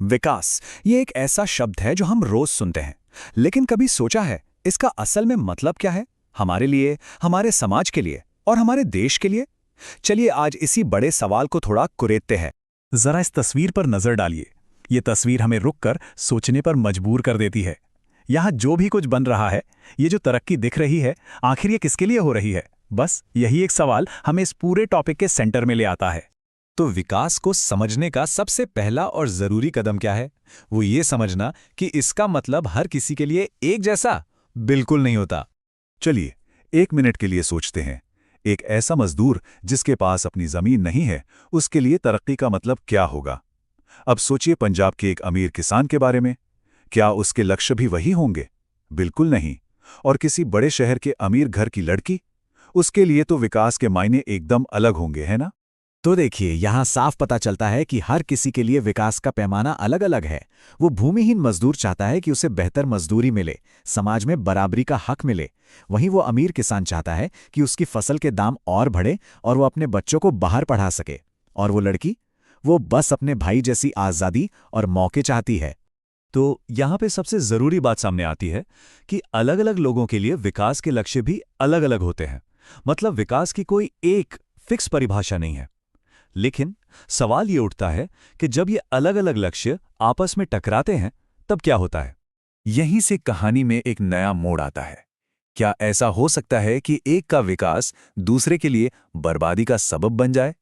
विकास ये एक ऐसा शब्द है जो हम रोज सुनते हैं, लेकिन कभी सोचा है इसका असल में मतलब क्या है, हमारे लिए, हमारे समाज के लिए और हमारे देश के लिए? चलिए आज इसी बड़े सवाल को थोड़ा कुरेदते हैं। जरा इस तस्वीर पर नजर डालिए। ये तस्वीर हमें रुककर सोचने पर मजबूर कर देती है। यहाँ जो भी कुछ बन रहा है, ये जो तरक्की दिख रही है, आखिर ये किसके लिए हो रही है? बस यही एक सवाल हमें इस पूरे टॉपिक के सेंटर में ले आता है। तो विकास को समझने का सबसे पहला और जरूरी कदम क्या है? वो ये समझना कि इसका मतलब हर किसी के लिए एक जैसा बिल्कुल नहीं होता। चलिए 1 मिनट के लिए सोचते हैं। एक ऐसा मजदूर जिसके पास अपनी जमीन नहीं है, उसके लिए तरक्की का मतलब क्या होगा? अब सोचिए पंजाब के एक अमीर किसान के बारे में। क्या उसके लक्ष्य भी वही होंगे? बिल्कुल नहीं। और किसी बड़े शहर के अमीर घर की लड़की, उसके लिए तो विकास के मायने एकदम अलग होंगे, है ना? तो देखिए, यहाँ साफ पता चलता है कि हर किसी के लिए विकास का पैमाना अलग अलग है। वो भूमिहीन मजदूर चाहता है कि उसे बेहतर मजदूरी मिले, समाज में बराबरी का हक मिले। वहीं वो अमीर किसान चाहता है कि उसकी फसल के दाम और बढ़े और वो अपने बच्चों को बाहर पढ़ा सके। और वो लड़की, वो बस अपने भाई जैसी आज़ादी और मौके चाहती है। तो यहाँ पे सबसे जरूरी बात सामने आती है कि अलग अलग लोगों के लिए विकास के लक्ष्य भी अलग अलग होते हैं। मतलब विकास की कोई एक फिक्स परिभाषा नहीं है। लेकिन सवाल ये उठता है कि जब ये अलग अलग लक्ष्य आपस में टकराते हैं, तब क्या होता है? यहीं से कहानी में एक नया मोड़ आता है। क्या ऐसा हो सकता है कि एक का विकास दूसरे के लिए बर्बादी का सबब बन जाए?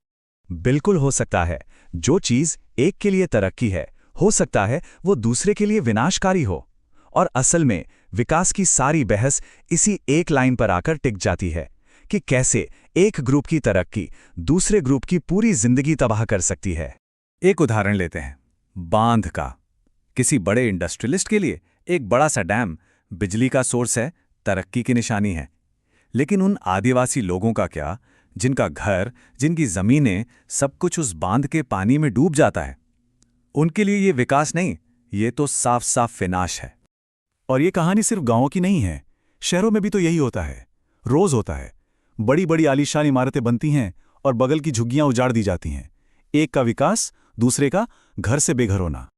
बिल्कुल हो सकता है। जो चीज एक के लिए तरक्की है, हो सकता है वो दूसरे के लिए विनाशकारी हो। और असल में विकास की सारी बहस इसी एक लाइन पर आकर टिक जाती है कि कैसे एक ग्रुप की तरक्की दूसरे ग्रुप की पूरी जिंदगी तबाह कर सकती है। एक उदाहरण लेते हैं, बांध का। किसी बड़े इंडस्ट्रियलिस्ट के लिए एक बड़ा सा डैम बिजली का सोर्स है, तरक्की की निशानी है। लेकिन उन आदिवासी लोगों का क्या, जिनका घर, जिनकी जमीनें, सब कुछ उस बांध के पानी में डूब जाता है? उनके लिए ये विकास नहीं, ये तो साफ साफ विनाश है। और ये कहानी सिर्फ गांवों की नहीं है, शहरों में भी तो यही होता है, रोज होता है। बड़ी बड़ी आलीशान इमारतें बनती हैं और बगल की झुग्गियां उजाड़ दी जाती हैं। एक का विकास, दूसरे का घर से बेघर होना।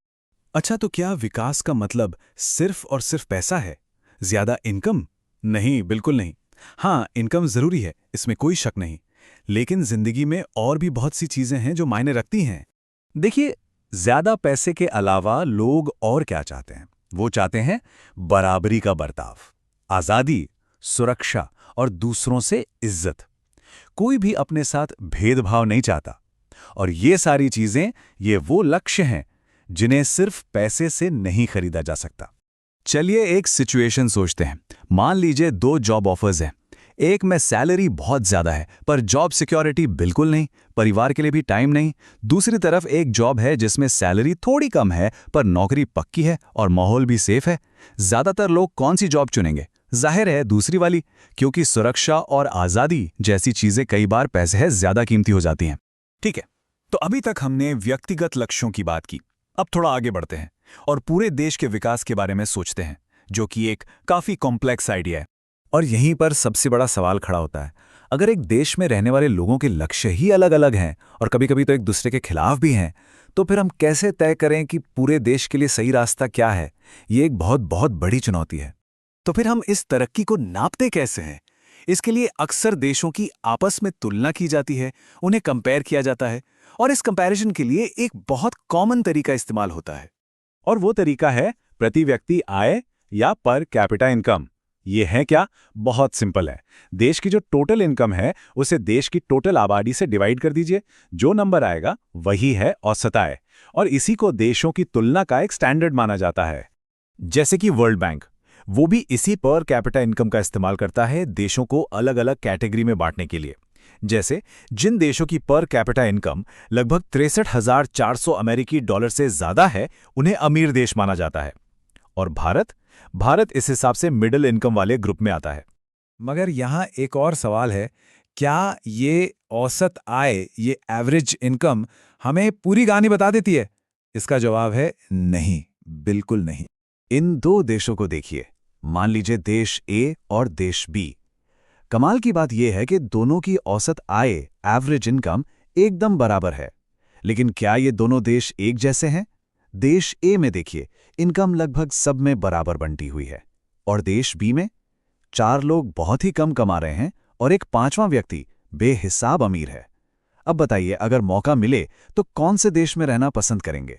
अच्छा, तो क्या विकास का मतलब सिर्फ और सिर्फ पैसा है, ज्यादा इनकम? नहीं, बिल्कुल नहीं। हाँ, इनकम जरूरी है, इसमें कोई शक नहीं। लेकिन जिंदगी में और भी बहुत सी चीजें हैं जो मायने रखती हैं। देखिए, ज्यादा पैसे के अलावा लोग और क्या चाहते हैं? वो चाहते हैं बराबरी का बर्ताव, आजादी, सुरक्षा और दूसरों से इज्जत। कोई भी अपने साथ भेदभाव नहीं चाहता। और ये सारी चीजें, ये वो लक्ष्य हैं जिन्हें सिर्फ पैसे से नहीं खरीदा जा सकता। चलिए एक सिचुएशन सोचते हैं। मान लीजिए 2 जॉब ऑफर्स हैं। एक में सैलरी बहुत ज्यादा है पर जॉब सिक्योरिटी बिल्कुल नहीं, परिवार के लिए भी टाइम नहीं। दूसरी तरफ एक जॉब है जिसमें सैलरी थोड़ी कम है पर नौकरी पक्की है और माहौल भी सेफ है। ज्यादातर लोग कौन सी जॉब चुनेंगे? जाहिर है दूसरी वाली, क्योंकि सुरक्षा और आजादी जैसी चीजें कई बार पैसे है ज्यादा कीमती हो जाती हैं। ठीक है, तो अभी तक हमने व्यक्तिगत लक्ष्यों की बात की। अब थोड़ा आगे बढ़ते हैं और पूरे देश के विकास के बारे में सोचते हैं, जो कि एक काफी कॉम्प्लेक्स आइडिया है। और यहीं पर सबसे बड़ा सवाल खड़ा होता है, अगर एक देश में रहने वाले लोगों के लक्ष्य ही अलग अलग हैं और कभी-कभी तो एक दूसरे के खिलाफ भी हैं, तो फिर हम कैसे तय करें कि पूरे देश के लिए सही रास्ता क्या है? ये एक बहुत बहुत बड़ी चुनौती है। तो फिर हम इस तरक्की को नापते कैसे हैं? इसके लिए अक्सर देशों की आपस में तुलना की जाती है, उन्हें कंपेयर किया जाता है और इस कंपैरिजन के लिए एक बहुत कॉमन तरीका इस्तेमाल होता है। और वो तरीका है प्रति व्यक्ति आय या पर कैपिटा इनकम। ये है क्या? बहुत सिंपल है। देश की जो टोटल इनकम है उसे देश की टोटल आबादी से डिवाइड कर दीजिए। जो नंबर आएगा वही है औसत आय। और इसी को देशों की तुलना का एक स्टैंडर्ड माना जाता है। जैसे कि वर्ल्ड बैंक, वो भी इसी पर कैपिटा इनकम का इस्तेमाल करता है देशों को अलग अलग कैटेगरी में बांटने के लिए। जैसे जिन देशों की पर कैपिटा इनकम लगभग 63,400 अमेरिकी डॉलर से ज्यादा है, उन्हें अमीर देश माना जाता है। और भारत इस हिसाब से मिडिल इनकम वाले ग्रुप में आता है। मगर यहाँ एक और सवाल है, क्या ये औसत आय, ये एवरेज इनकम हमें पूरी कहानी बता देती है? इसका जवाब है नहीं, बिल्कुल नहीं। इन 2 देशों को देखिए। मान लीजिए देश ए और देश बी। कमाल की बात यह है कि दोनों की औसत आय, एवरेज इनकम एकदम बराबर है। लेकिन क्या ये दोनों देश एक जैसे हैं? देश ए में देखिए, इनकम लगभग सब में बराबर बंटी हुई है, और देश बी में 4 लोग बहुत ही कम कमा रहे हैं और एक 5वां व्यक्ति बेहिसाब अमीर है। अब बताइए, अगर मौका मिले तो कौन से देश में रहना पसंद करेंगे?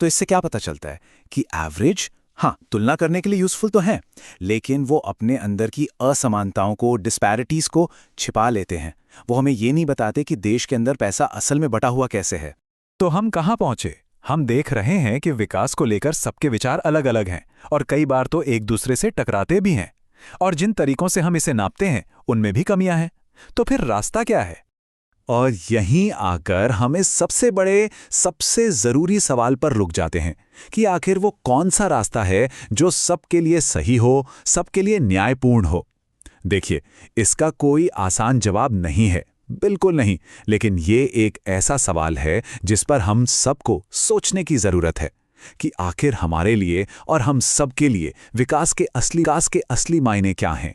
तो इससे क्या पता चलता है कि एवरेज, हाँ, तुलना करने के लिए यूजफुल तो है, लेकिन वो अपने अंदर की असमानताओं को, डिस्पैरिटीज को छिपा लेते हैं। वो हमें ये नहीं बताते कि देश के अंदर पैसा असल में बटा हुआ कैसे है। तो हम कहाँ पहुंचे? हम देख रहे हैं कि विकास को लेकर सबके विचार अलग अलग हैं और कई बार तो एक दूसरे से टकराते भी हैं। और जिन तरीकों से हम इसे नापते हैं उनमें भी कमियां हैं। तो फिर रास्ता क्या है? और यहीं आकर हम इस सबसे बड़े, सबसे जरूरी सवाल पर रुक जाते हैं कि आखिर वो कौन सा रास्ता है जो सबके लिए सही हो, सबके लिए न्यायपूर्ण हो। देखिए, इसका कोई आसान जवाब नहीं है, बिल्कुल नहीं, लेकिन ये एक ऐसा सवाल है जिस पर हम सबको सोचने की जरूरत है कि आखिर हमारे लिए और हम सबके लिए विकास के असली मायने क्या हैं।